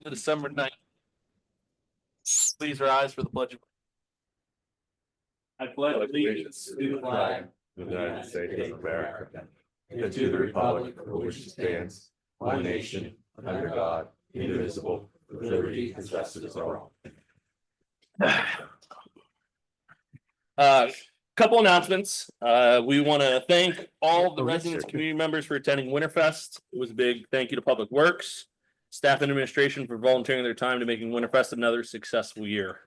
December 9th. Please rise for the pledge. I pledge allegiance to the flag of the United States of America, and to the republic for which it stands, one nation, under God, indivisible, with liberty and justice for all. Couple announcements. We want to thank all of the residents and community members for attending Winterfest. It was a big thank you to Public Works, staff and administration for volunteering their time to making Winterfest another successful year.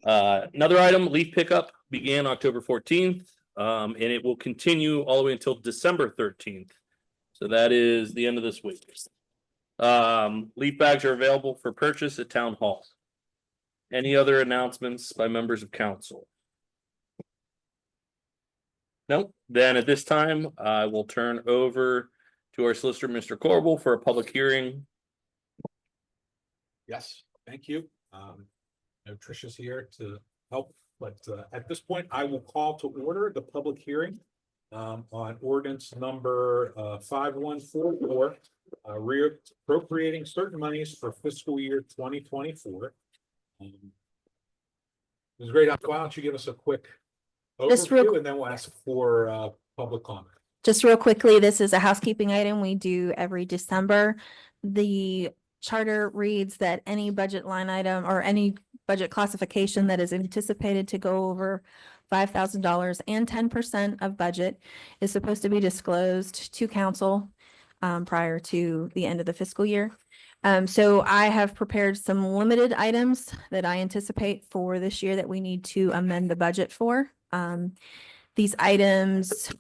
Another item, leaf pickup began October 14th, and it will continue all the way until December 13th. So that is the end of this week. Leaf bags are available for purchase at Town Hall. Any other announcements by members of council? No, then at this time, I will turn over to our solicitor, Mr. Corbel, for a public hearing. Yes, thank you. Tricia's here to help, but at this point, I will call to order the public hearing on ordinance number 5144, reappropriating certain monies for fiscal year 2024. Ms. Great, why don't you give us a quick overview and then we'll ask for public comment. Just real quickly, this is a housekeeping item we do every December. The charter reads that any budget line item or any budget classification that is anticipated to go over $5,000 and 10% of budget is supposed to be disclosed to council prior to the end of the fiscal year. So I have prepared some limited items that I anticipate for this year that we need to amend the budget for. These items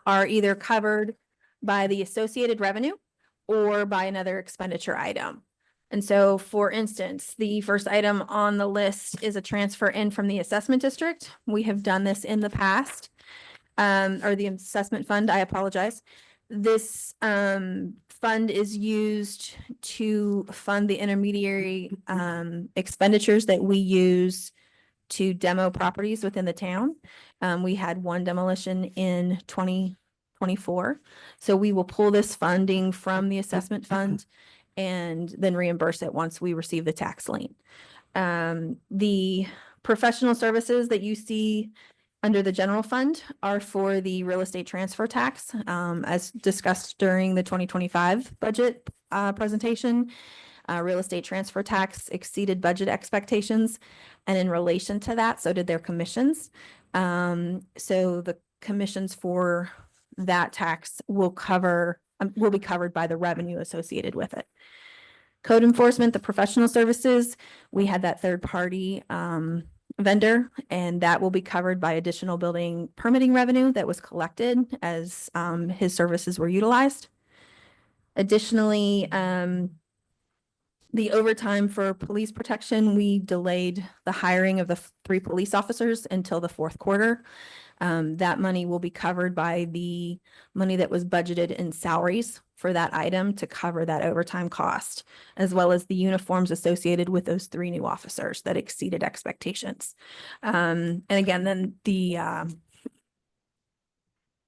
are either covered by the associated revenue or by another expenditure item. And so, for instance, the first item on the list is a transfer in from the assessment district. We have done this in the past, or the assessment fund, I apologize. This fund is used to fund the intermediary expenditures that we use to demo properties within the town. We had one demolition in 2024. So we will pull this funding from the assessment fund and then reimburse it once we receive the tax lien. The professional services that you see under the general fund are for the real estate transfer tax, as discussed during the 2025 budget presentation. Real estate transfer tax exceeded budget expectations, and in relation to that, so did their commissions. So the commissions for that tax will be covered by the revenue associated with it. Code enforcement, the professional services, we had that third party vendor, and that will be covered by additional building permitting revenue that was collected as his services were utilized. Additionally, the overtime for police protection, we delayed the hiring of the 3 police officers until the 4th quarter. That money will be covered by the money that was budgeted in salaries for that item to cover that overtime cost, as well as the uniforms associated with those 3 new officers that exceeded expectations. And again, then the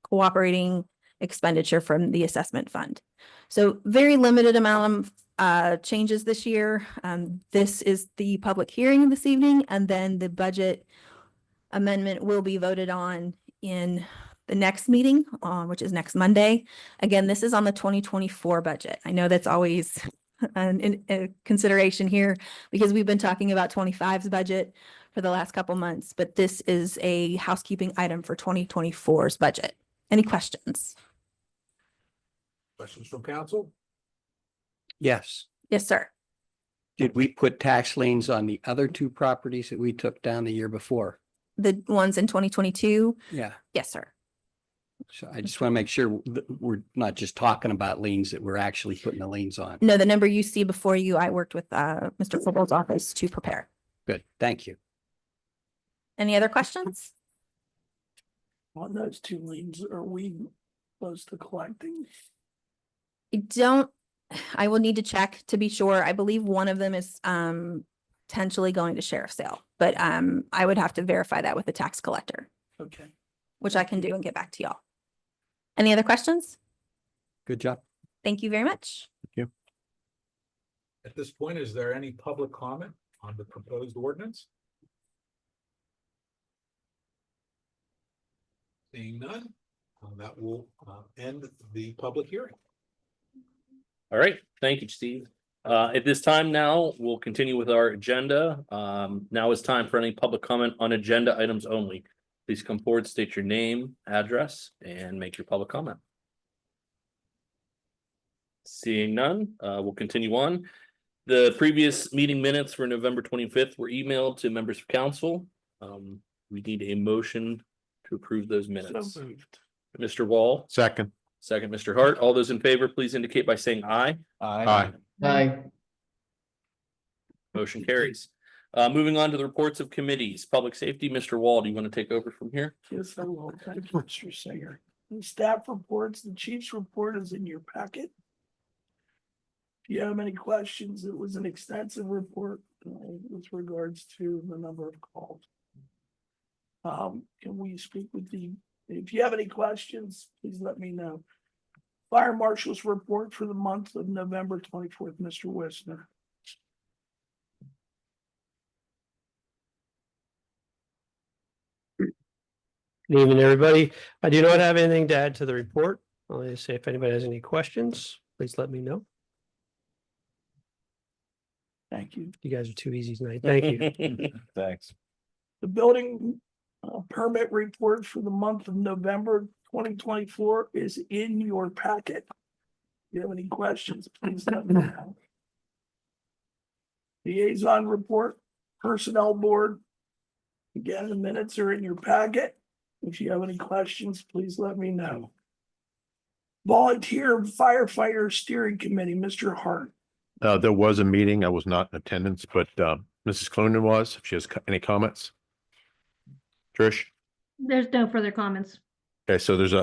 cooperating expenditure from the assessment fund. So very limited amount of changes this year. This is the public hearing this evening, and then the budget amendment will be voted on in the next meeting, which is next Monday. Again, this is on the 2024 budget. I know that's always a consideration here because we've been talking about 25's budget for the last couple months, but this is a housekeeping item for 2024's budget. Any questions? Questions from council? Yes. Yes, sir. Did we put tax liens on the other 2 properties that we took down the year before? The ones in 2022? Yeah. Yes, sir. So I just want to make sure that we're not just talking about liens, that we're actually putting the liens on. No, the number you see before you, I worked with Mr. Corbel's office to prepare. Good. Thank you. Any other questions? On those 2 liens, are we close to collecting? I will need to check to be sure. I believe one of them is potentially going to sheriff's sale, but I would have to verify that with the tax collector. Okay. Which I can do and get back to y'all. Any other questions? Good job. Thank you very much. Thank you. At this point, is there any public comment on the proposed ordinance? Seeing none, that will end the public hearing. All right, thank you, Steve. At this time now, we'll continue with our agenda. Now is time for any public comment on agenda items only. Please come forward, state your name, address, and make your public comment. Seeing none, we'll continue on. The previous meeting minutes for November 25th were emailed to members of council. We need a motion to approve those minutes. So moved. Mr. Wall, Second. second, Mr. Hart. All those in favor, please indicate by saying aye. Aye. Aye. Motion carries. Moving on to the reports of committees, public safety, Mr. Wall, do you want to take over from here? Yes, I will. Thank you, Mr. Singer. The staff reports, the chief's report is in your packet. If you have any questions, it was an extensive report with regards to the number of calls. Can we speak with if you have any questions, please let me know. Fire Marshal's report for the month of November 24th, Mr. Wisner. Good evening, everybody. I do not have anything to add to the report. I'll just say if anybody has any questions, please let me know. Thank you. You guys are too easy tonight. Thank you. Thanks. The building permit report for the month of November 2024 is in your packet. If you have any questions, please let me know. Liaison report, personnel board. Again, the minutes are in your packet. If you have any questions, please let me know. Volunteer firefighter steering committee, Mr. Hart. There was a meeting. I was not in attendance, but Mrs. Clunan was. If she has any comments. Trish? There's no further comments. Okay, so there's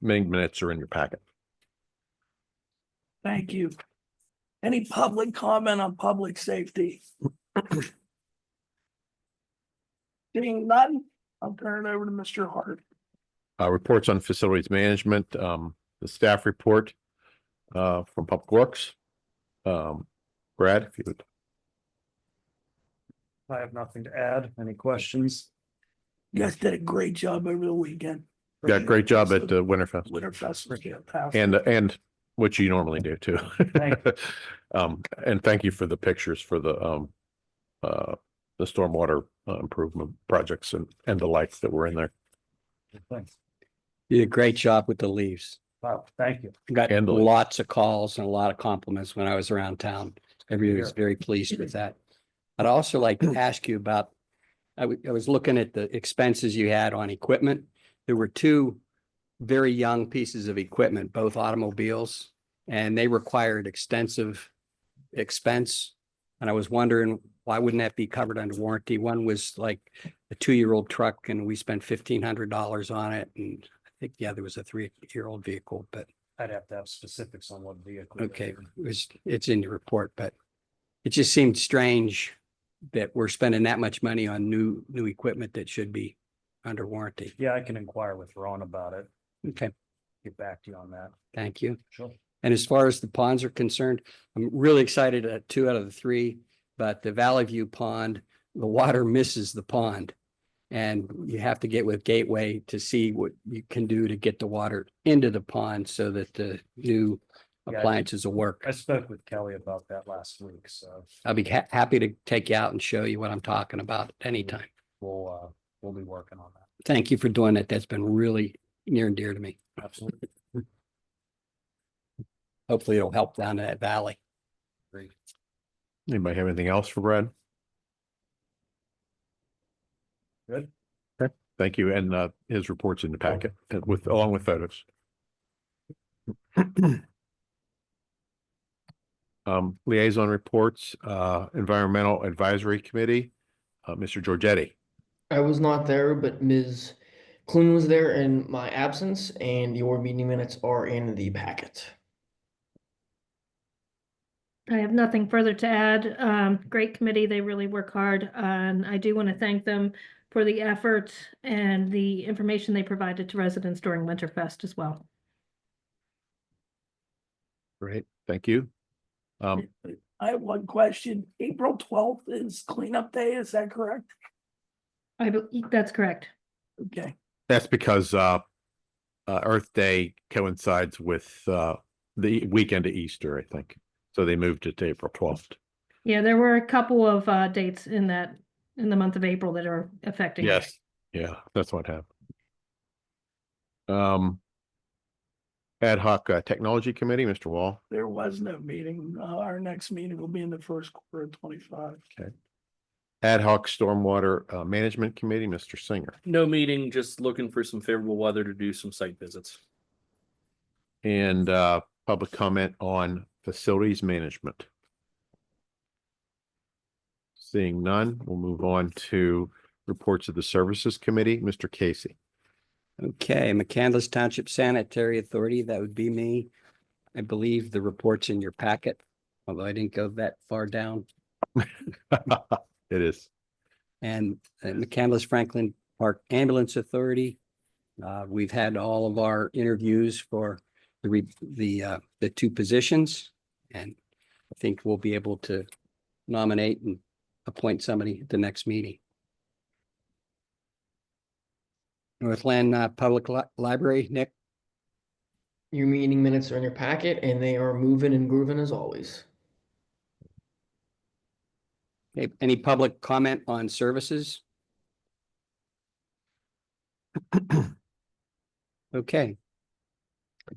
many minutes are in your packet. Thank you. Any public comment on public safety? Seeing none, I'll turn it over to Mr. Hart. Reports on facilities management, the staff report from Public Works. Brad, if you would. I have nothing to add. Any questions? You guys did a great job over the weekend. Got great job at Winterfest Winterfest was fantastic. and what you normally do too. Thank And thank you for the pictures for the stormwater improvement projects and the lights that were in there. Thanks. You did a great job with the leaves. Wow, thank you. Got And the leaves. lots of calls and a lot of compliments when I was around town. Everybody was very pleased with that. I'd also like to ask you about, I was looking at the expenses you had on equipment. There were two very young pieces of equipment, both automobiles, and they required extensive expense. And I was wondering, why wouldn't that be covered under warranty? One was like a 2-year-old truck and we spent $1,500 on it. And I think the other was a 3-year-old vehicle, but I'd have to have specifics on what vehicle. they okay, were. it's in your report, but it just seemed strange that we're spending that much money on new equipment that should be under warranty. Yeah, I can inquire with Ron about it. Okay, Get back to you on that. thank you. Sure. And as far as the ponds are concerned, I'm really excited at 2 out of the 3, but the Valley View Pond, the water misses the pond. And you have to get with Gateway to see what you can do to get the water into the pond so that the new Yeah, appliances will work. I spoke with Kelly about that last week, so I'll be happy to take you out and show you what I'm talking about anytime. we'll be working on that. Thank you for doing it. That's been really near and dear to me. Absolutely. Hopefully it'll help down that valley. Great. Anybody have anything else for Brad? Good. Okay, thank you. And his reports in the packet along with photos. Liaison reports, Environmental Advisory Committee, Mr. Giorgetti. I was not there, but Ms. Clune was there in my absence, and your meeting minutes are in the packet. I have nothing further to add. Great committee. They really work hard. And I do want to thank them for the effort and the information they provided to residents during Winterfest as well. Great, thank you. I have one question. April 12th is cleanup day, is that correct? That's correct. Okay, That's because Earth Day coincides with the weekend of Easter, I think. So they moved it to April 12th. Yeah, there were a couple of dates in the month of April that are affecting. it. Yes, yeah, that's what happened. Ad hoc Technology Committee, Mr. Wall. there was no meeting. Our next meeting will be in the first quarter of 25. Ad hoc Stormwater Management Committee, Mr. Singer. No meeting, just looking for some favorable weather to do some site visits. And public comment on facilities management. Seeing none, we'll move on to reports of the Services Committee, Mr. Casey. Okay, McCandless Township Sanitary Authority, that would be me. I believe the report's in your packet, although I didn't go that far down. It is. And McCandless Franklin Park Ambulance Authority. We've had all of our interviews for the two positions. And I think we'll be able to nominate and appoint somebody at the next meeting. Northland Public Library, Nick. Your meeting minutes are in your packet and they are moving and grooving as always. Okay, any public comment on services? Okay.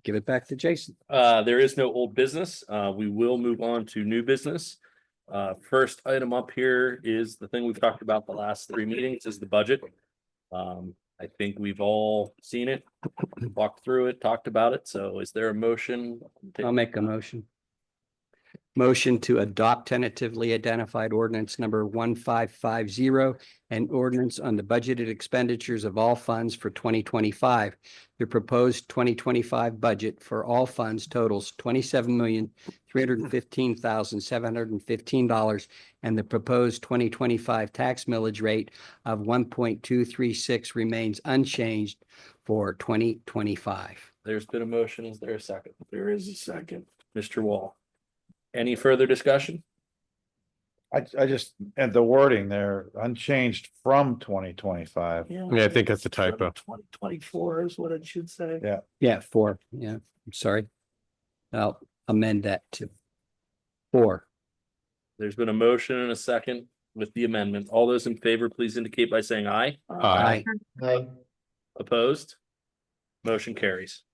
Give it back to Jason. There is no old business. We will move on to new business. First item up here is the thing we've talked about the last 3 meetings is the budget. I think we've all seen it, walked through it, talked about it. So is there a motion? I'll make a motion. Motion to adopt tentatively identified ordinance number 1550 and ordinance on the budgeted expenditures of all funds for 2025. The proposed 2025 budget for all funds totals $27,315,715 and the proposed 2025 tax millage rate of 1.236 remains unchanged for 2025. There's been a motion. Is there a second? There is a second. Mr. Wall. Any further discussion? I just, and the wording there unchanged from 2025. Yeah, Yeah, I think that's a typo. 2024 is what it should say. Yeah. Yeah, 4. Yeah, I'm sorry. I'll amend that to 4. There's been a motion and a second with the amendment. All those in favor, please indicate by saying aye. Aye. Aye. Opposed? Motion carries.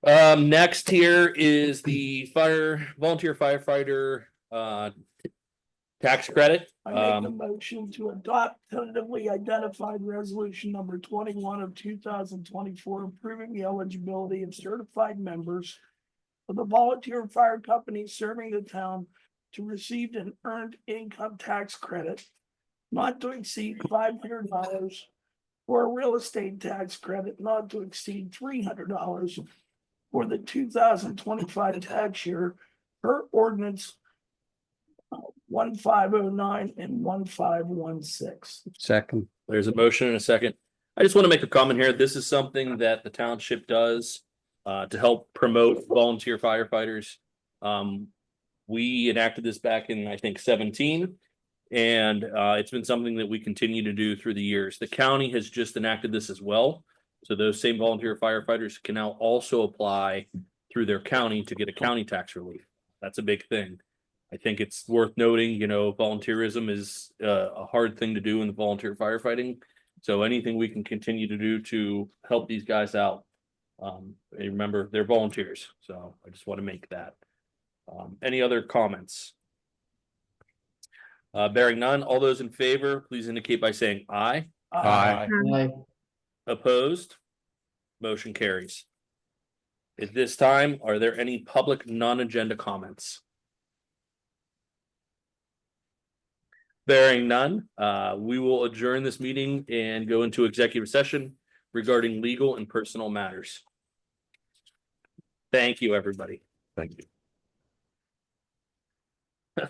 Next here is the volunteer firefighter tax credit. I make a motion to adopt tentatively identified resolution number 21 of 2024, approving the eligibility of certified members of the volunteer fire company serving the town to receive an earned income tax credit not to exceed $500 or a real estate tax credit not to exceed $300 for the 2025 tax year per ordinance 1509 and 1516. Second. There's a motion and a second. I just want to make a comment here. This is something that the township does to help promote volunteer firefighters. We enacted this back in, I think, 17. And it's been something that we continue to do through the years. The county has just enacted this as well. So those same volunteer firefighters can now also apply through their county to get a county tax relief. That's a big thing. I think it's worth noting, you know, volunteerism is a hard thing to do in the volunteer firefighting. So anything we can continue to do to help these guys out. Remember, they're volunteers. So I just want to make that. Any other comments? Bearing none, all those in favor, please indicate by saying aye. Aye. Aye. Opposed? Motion carries. At this time, are there any public non-agenda comments? Bearing none, we will adjourn this meeting and go into executive session regarding legal and personal matters. Thank you, everybody. Thank you.